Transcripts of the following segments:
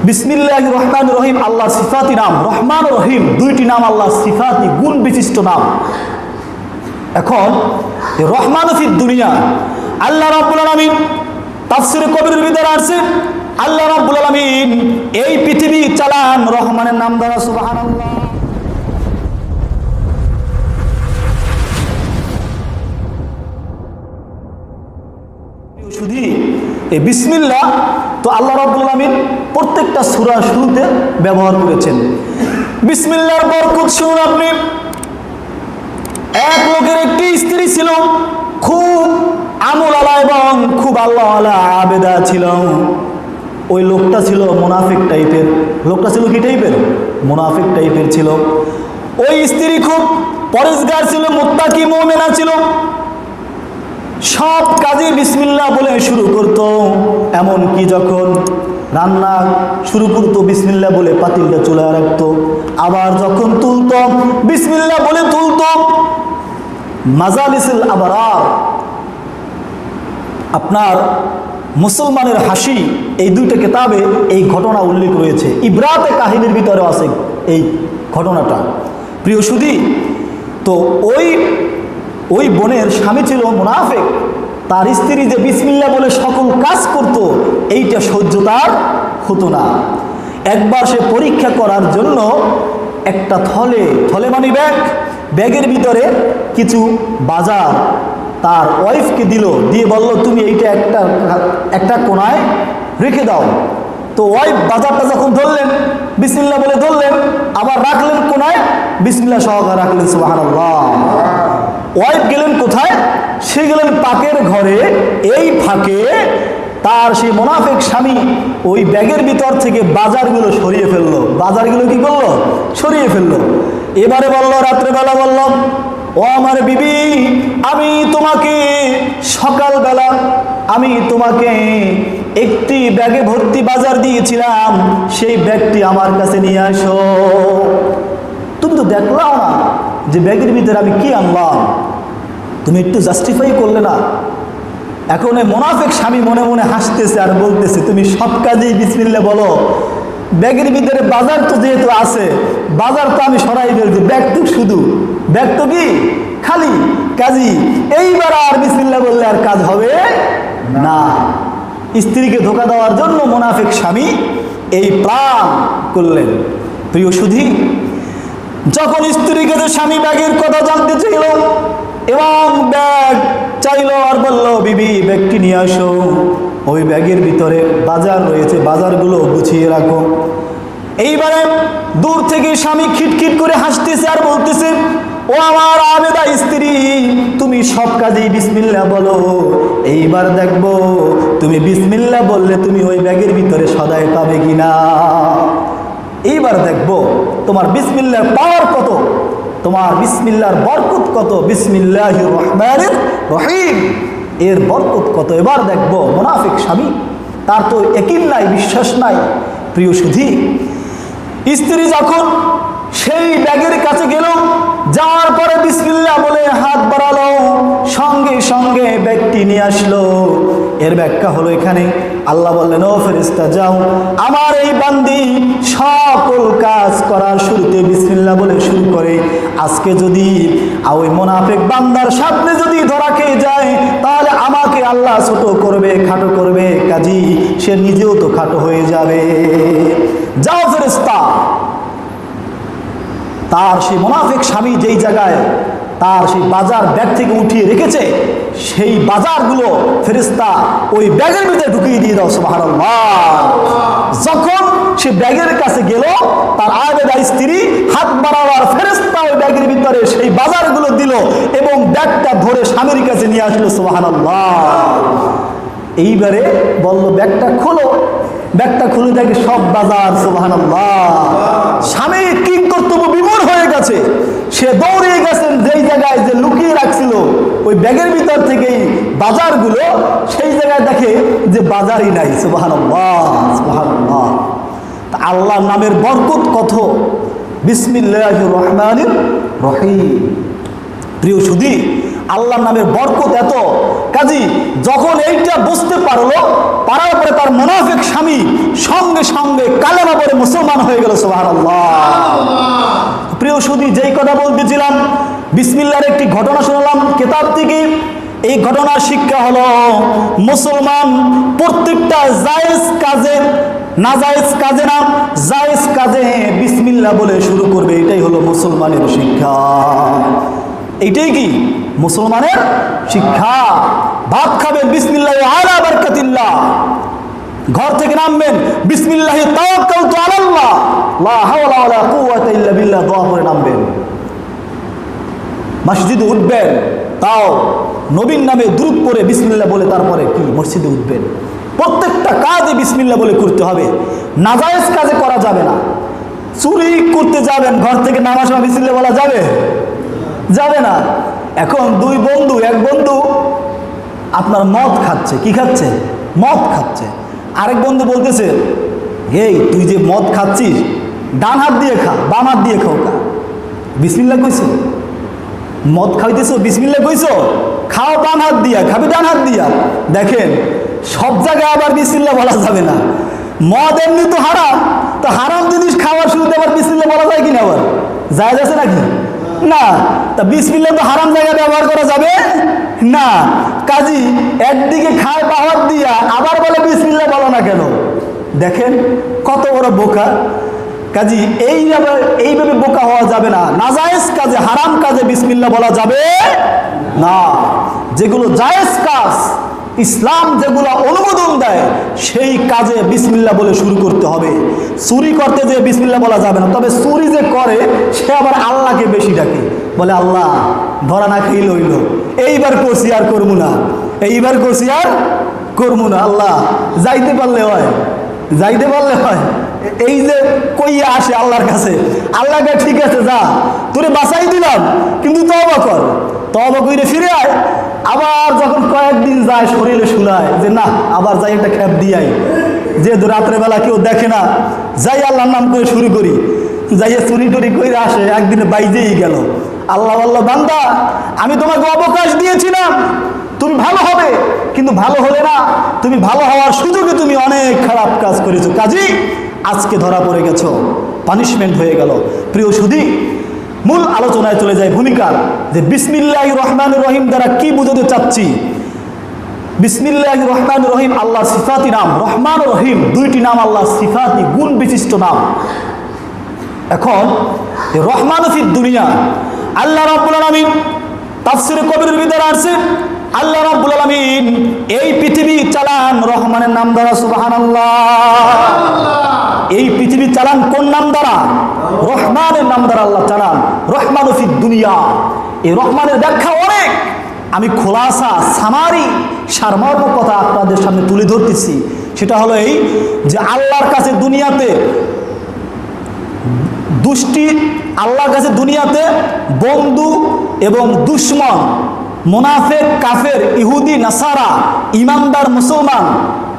বিসমিল্লাহির রহমানির রহিম আল্লাহর সিফাতি নাম। রহমান রহিম দুইটি নাম আল্লাহর সিফাতি গুণ বিশিষ্ট নাম। এখন রহমান ফিদ দুনিয়া আল্লাহ রাব্বুল আলামিন তাফসীরে কবিরের ভিতরে আছে আল্লাহ রাব্বুল আলামিন এই পৃথিবী চালান রহমানের নাম দ্বারা। সুবহানাল্লাহ। শুধু এই বিসমিল্লাহ তো আল্লাহ রাব্বুল আলামিন প্রত্যেকটা সূরার শুরুতে ব্যবহার করেছেন। বিসমিল্লাহর বরকত শুনুন আপনি। এক লোকের একটি স্ত্রী ছিল, খুব আমলওয়ালা এবং খুব আল্লাহওয়ালা আবেদা ছিল। ওই লোকটা ছিল মুনাফিক টাইপের। লোকটা ছিল কি টাইপের? মুনাফিক টাইপের ছিল। ওই স্ত্রী খুব পরেজগার ছিল, মুত্তাকি মুমিনা ছিল। সব কাজে বিসমিল্লাহ বলে শুরু করত। এমনকি যখন রান্না শুরু করতো বিসমিল্লাহ বলে পাতিলটা চুলায় রাখতো। আবার যখন তুলতো বিসমিল্লাহ বলে তুলতো। মাজালিসুল আবরার, আপনার মুসলমানের হাসি, এই দুইটা কিতাবে এই ঘটনা উল্লেখ রয়েছে। ইবরাতে কাহিনীর ভিতরে আছে এই ঘটনাটা। প্রিয় সুধী, তো ওই বোনের স্বামী ছিল মুনাফিক। তার স্ত্রী যে বিসমিল্লাহ বলে সকল কাজ করত, এইটা সহ্য তার হতো না। একবার সে পরীক্ষা করার জন্য একটা থলে মানে ব্যাগের ভিতরে কিছু বাজার তার ওয়াইফকে দিল, দিয়ে বলল তুমি এইটা একটা কোনায় রেখে দাও। তো ওয়াইফ বাজারটা যখন ধরলেন বিসমিল্লাহ বলে ধরলেন, আবার রাখলেন কোনায়, বিসমিল্লাহ সহকারে রাখলেন। সুবহানাল্লাহ। ওয়াইফ গেলেন কোথায়? সে গেলেন পাকের ঘরে। এই ফাঁকে তার সেই মুনাফিক স্বামী ওই ব্যাগের ভিতর থেকে বাজারগুলো সরিয়ে ফেললো। বাজারগুলো কি করলো? সরিয়ে ফেললো। এবারে বলল, রাত্রেবেলা বলল, ও আমার বিবি, আমি তোমাকে সকালবেলা একটি ব্যাগে ভর্তি বাজার দিয়েছিলাম, সেই ব্যাগটি আমার কাছে নিয়ে আসো। তুমি তো দেখলাও না যে ব্যাগের ভিতরে আমি কি আনলাম, তুমি একটু জাস্টিফাই করলে না। এখন এই মুনাফিক স্বামী মনে মনে হাসতেছে আর বলতেছে, তুমি সব কাজেই বিসমিল্লাহ বলো, ব্যাগের ভিতরে বাজার তো যেহেতু আছে, বাজার তো আমি সরাই ফেলছি, ব্যাগ তো কি খালি কাজী। এইবার আর বিসমিল্লাহ বললে আর কাজ হবে না। স্ত্রীকে ধোঁকা দেওয়ার জন্য মুনাফিক স্বামী এই প্ল্যান করলেন। প্রিয় সুধী, যখন স্ত্রীকে যে স্বামী ব্যাগের কথা জানতে চাইল এবং ব্যাগ চাইল আর বলল, বিবি ব্যাগটি নিয়ে আসো, ওই ব্যাগের ভিতরে বাজার রয়েছে, বাজারগুলো গুছিয়ে রাখো। এইবারে দূর থেকে স্বামী খিটখিট করে হাসতেছে আর বলতেছে, ও আমার আবেদা স্ত্রী, তুমি সব কাজেই বিসমিল্লাহ বলো। এইবার দেখবো তুমি বিসমিল্লাহ বললে তুমি ওই ব্যাগের ভিতরে সদাই পাবে কিনা। এইবার দেখবো তোমার বিসমিল্লাহর পাওয়ার কত, তোমার বিসমিল্লাহর বরকত কত। বিসমিল্লাহির রহমানির রহিম, এর বরকত কত এবার দেখবো। মুনাফিক স্বামী, তার তো ইয়াকিন নাই, বিশ্বাস নাই। প্রিয় সুধী, স্ত্রী যখন সেই ব্যাগের কাছে গেল, যাওয়ার পরে বিসমিল্লাহ বলে হাত বাড়ালো, সঙ্গে সঙ্গে ব্যাগটি নিয়ে আসলো। এর ব্যাখ্যা হলো এখানে আল্লাহ বললেন, ও ফেরেশতা যাও, আমার এই বান্দি সকল কাজ করার শুরুতে বিসমিল্লাহ বলে শুরু করে। আজকে যদি ওই মুনাফিক বান্দার সামনে যদি ধরা খেয়ে যায়, তাহলে আমাকে আল্লাহ ছোট করবে, খাটো করবে, কাজী সে নিজেও তো খাটো হয়ে যাবে। যাও ফেরেশতা। তার সেই মুনাফিক স্বামী যেই জায়গায় তার সেই বাজার ব্যাগ থেকে উঠিয়ে রেখেছে, সেই বাজারগুলো ফেরেশতা ওই ব্যাগের ভিতরে ঢুকিয়ে দিয়ে দাও। সুবহানাল্লাহ। যখন সে ব্যাগের কাছে গেল, তার আবেদা স্ত্রী হাত বাড়াবার ফেরেশতা ওই ব্যাগের ভিতরে সেই বাজারগুলো দিল এবং ব্যাগটা ধরে স্বামীর কাছে নিয়ে আসলো। সুবহানাল্লাহ। এইবারে বলল, ব্যাগটা খোলো। ব্যাগটা খুলে দেখে সব বাজার। সুবহানাল্লাহ। স্বামী কি কর্তব্য বিমূঢ় হয়ে গেছে, সে দৌড়ে গেছেন যেই জায়গায় যে লুকিয়ে রাখছিল ওই ব্যাগের ভিতর থেকেই বাজারগুলো, সেই জায়গায় দেখে যে বাজারই নাই। সুবহানাল্লাহ, সুবহানাল্লাহ। আল্লাহর নামের বরকত কত। বিসমিল্লাহির রহমানির রহিম। প্রিয় সুধী, আল্লাহর নামের বরকত এত। কাজী যখন এইটা বুঝতে পারার পরে তার মুনাফিক স্বামী সঙ্গে সঙ্গে কালেমা পড়ে মুসলমান হয়ে গেল। সুবহানাল্লাহ। প্রিয় সুধী, যেই কথা বলতেছিলাম, বিসমিল্লাহর একটি ঘটনা শোনালাম কিতাব থেকে। এই ঘটনার শিক্ষা হলো মুসলমান প্রত্যেকটা জায়েজ কাজে, নাজায়েজ কাজে না, জায়েজ কাজে বিসমিল্লাহ বলে শুরু করবে। এটাই হলো মুসলমানের শিক্ষা। এইটাই কি মুসলমানের শিক্ষা। ভাত খাবেন বিসমিল্লাহ আলা বারাকাতিল্লাহ, ঘর থেকে নামবেন বিসমিল্লাহ তাওয়াক্কালতু আলাল্লাহ লা হাওলা ওয়ালা কুওয়াতা ইল্লা বিল্লাহ দোয়া করে নামবেন। মসজিদে উঠবেন তাও নবীর নামে দুরূদ পড়ে বিসমিল্লাহ বলে তারপরে কি মসজিদে উঠবেন। প্রত্যেকটা কাজে বিসমিল্লাহ বলে করতে হবে, নাজায়েজ কাজে করা যাবে না। চুরি করতে যাবেন, ঘর থেকে নামার সময় বিসমিল্লাহ বলা যাবে? যাবে না। এখন দুই বন্ধু, এক বন্ধু আপনার মদ খাচ্ছে, কি খাচ্ছে? মদ খাচ্ছে। আরেক বন্ধু বলতেছে, এই তুই যে মদ খাচ্ছিস ডান হাত দিয়ে খা, বাম হাত দিয়ে খাও। বিসমিল্লাহ কইছো? মদ খাইতেছো বিসমিল্লাহ কইছো? খাও বাম হাত দিয়া, খাবি ডান হাত দিয়া। দেখেন সব জায়গায় আবার বিসমিল্লাহ বলা যাবে না। মদ এমনি তো হারাম, তো হারাম জিনিস খাওয়ার শুরুতে আবার বিসমিল্লাহ বলা যায় কিনা? আবার জায়েজ আছে নাকি? না। তা বিসমিল্লাহ তো হারাম জায়গায় ব্যবহার করা যাবে না। কাজী একদিকে খায় পাহাড় দিয়া, আবার বলে বিসমিল্লাহ বলো না কেন? দেখেন কত বড় বোকা। কাজী এইভাবে বোকা হওয়া যাবে না। নাজায়েজ কাজে, হারাম কাজে বিসমিল্লাহ বলা যাবে না। যেগুলো জায়েজ কাজ, ইসলাম যেগুলো অনুমোদন দেয়, সেই কাজে বিসমিল্লাহ বলে শুরু করতে হবে। চুরি করতে যে বিসমিল্লাহ বলা যাবে না। তবে চুরি যে করে সে আবার আল্লাহকে বেশি ডাকে, বলে আল্লাহ ধরা না খেয়ে লইল, এইবার করছি আর করবো না, এইবার করছি আর করবো না। আল্লাহ যাইতে পারলে হয়, যাইতে পারলে হয়। এই যে কইয়া আসে আল্লাহর কাছে, আল্লাহকে ঠিক আছে যা তোরে বাঁচাই দিলাম, কিন্তু তওবা কর, তওবা কইরে ফিরে আয়। আবার যখন কয়েকদিন যায় শরীরে শুনায় যে না আবার যাই একটা খ্যাপ দিয়াই, যেহেতু রাত্রেবেলা কেউ দেখে না, যাই আল্লাহর নাম করে শুরু করি, যাইয়ে চুরি টুরি করে আসে, একদিনে বাইজেই গেল। আল্লাহ আল্লাহ বান্দা, আমি তোমাকে অবকাশ দিয়েছিলাম, তুমি ভালো হবে, কিন্তু ভালো হলে না। তুমি ভালো হওয়ার সুযোগে তুমি অনেক খারাপ কাজ করেছো, কাজী আজকে ধরা পড়ে গেছো, পানিশমেন্ট হয়ে গেল। প্রিয় সুধী, মূল আলোচনায় চলে যায় ভূমিকার, যে বিসমিল্লাহির রহমানির রহিম দ্বারা কি বুঝাতে চাচ্ছি। বিসমিল্লাহির রহমানির রহিম আল্লাহর সিফাতি নাম। রহমান ও রহিম দুইটি নাম আল্লাহর সিফাতি গুণ বিশিষ্ট নাম। এখন রহমান ফিদ দুনিয়া, আল্লাহ রাব্বুল আলামিন তাফসীরে কবিরের ভিতরে আছে, আল্লাহ রাব্বুল আলামিন এই পৃথিবী চালান রহমানের নাম দ্বারা। সুবহানাল্লাহ। এই পৃথিবী চালান কোন নাম দ্বারা? রহমানের নাম দ্বারা আল্লাহ চালান। রহমান ফিদ দুনিয়া, এই রহমানের ব্যাখ্যা অনেক। আমি খোলাসা সামারি সারমর্ম কথা আপনাদের সামনে তুলে ধরতেছি। সেটা হলো এই যে আল্লাহর কাছে দুনিয়াতে দুষ্টি, আল্লাহর কাছে দুনিয়াতে বন্ধু এবং দুশ্মন, মুনাফিক, কাফের, ইহুদি, নাসারা, ইমানদার, মুসলমান,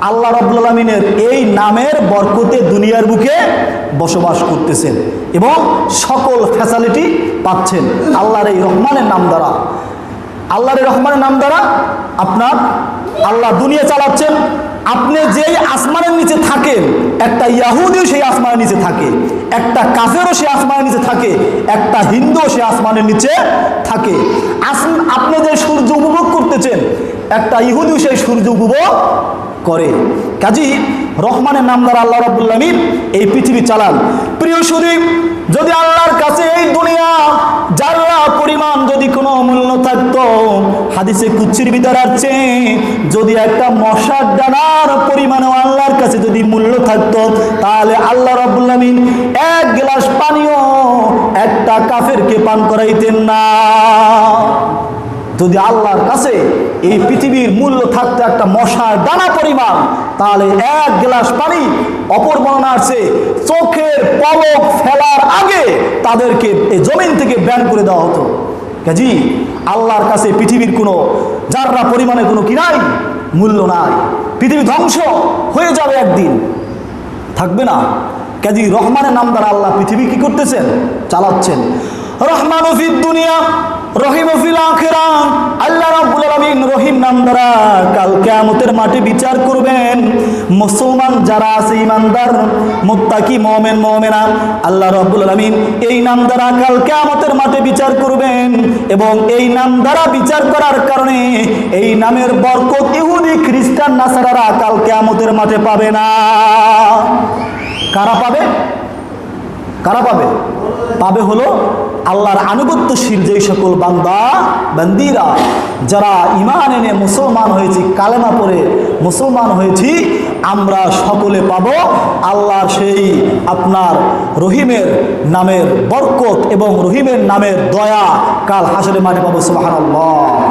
আল্লাহ রাব্বুল আলামিনের এই নামের বরকতে দুনিয়ার বুকে বসবাস করতেছেন এবং সকল ফ্যাসিলিটি পাচ্ছেন আল্লাহর এই রহমানের নাম দ্বারা। আল্লাহর এই রহমানের নাম দ্বারা আপনার আল্লাহ দুনিয়া চালাচ্ছেন। আপনি যেই আসমানের নিচে থাকেন, একটা ইয়াহুদিও সেই আসমানের নিচে থাকে, একটা কাফেরও সেই আসমানের নিচে থাকে, একটা হিন্দুও সেই আসমানের নিচে থাকে। আপনি যে সূর্য উপভোগ করতেছেন, একটা ইহুদিও সেই সূর্য উপভোগ করে। কাজী রহমানের নাম দ্বারা আল্লাহ রাব্বুল আলামিন এই পৃথিবী চালান। প্রিয় সুধী, যদি আল্লাহর কাছে এই দুনিয়া যারা পরিমাণ যদি কোনো মূল্য থাকতো, হাদিসে কুদসির ভিতরে আছে, যদি একটা মশার ডানার পরিমাণও আল্লাহর কাছে যদি মূল্য থাকতো, তাহলে আল্লাহ রাব্বুল আলামিন এক গ্লাস পানিও একটা কাফেরকে পান করাইতেন না। যদি আল্লাহর কাছে এই পৃথিবীর মূল্য থাকতো একটা মশার দানা পরিমাণ, তাহলে এক গ্লাস পানি, অপর বর্ণনা আছে, চোখের পলক ফেলার আগে তাদেরকে এই জমিন থেকে ব্যান করে দেওয়া হতো। কাজী আল্লাহর কাছে পৃথিবীর কোনো যাররা পরিমাণে কোনো কি নাই, মূল্য নাই। পৃথিবী ধ্বংস হয়ে যাবে একদিন, থাকবে না। কাজী রহমানের নাম দ্বারা আল্লাহ পৃথিবী কি করতেছেন? চালাচ্ছেন। রহমান ফিদ দুনিয়া, রহিম ফিল আখিরা। বান্দারা কাল কিয়ামতের মাঠে বিচার করবেন। মুসলমান যারা আছে, ইমানদার, মুত্তাকি, মুমিন, মুমিনা, আল্লাহ রাব্বুল আলামিন এই নাম দ্বারা কাল কিয়ামতের মাঠে বিচার করবেন। এবং এই নাম দ্বারা বিচার করার কারণে এই নামের বরকত ইহুদি, খ্রিস্টান, নাসারারা কাল কিয়ামতের মাঠে পাবে না। কারা পাবে? কারা পাবে? পাবে হলো আল্লাহর আনুগত্যশীল যেই সকল বান্দা বান্দিরা, যারা ঈমান এনে মুসলমান হয়েছি, কালেমা পড়ে মুসলমান হয়েছি, আমরা সকলে পাবো আল্লাহর সেই আপনার রহিমের নামের বরকত এবং রহিমের নামের দয়া কাল হাসরের মাঠে পাবো। সুবহানাল্লাহ।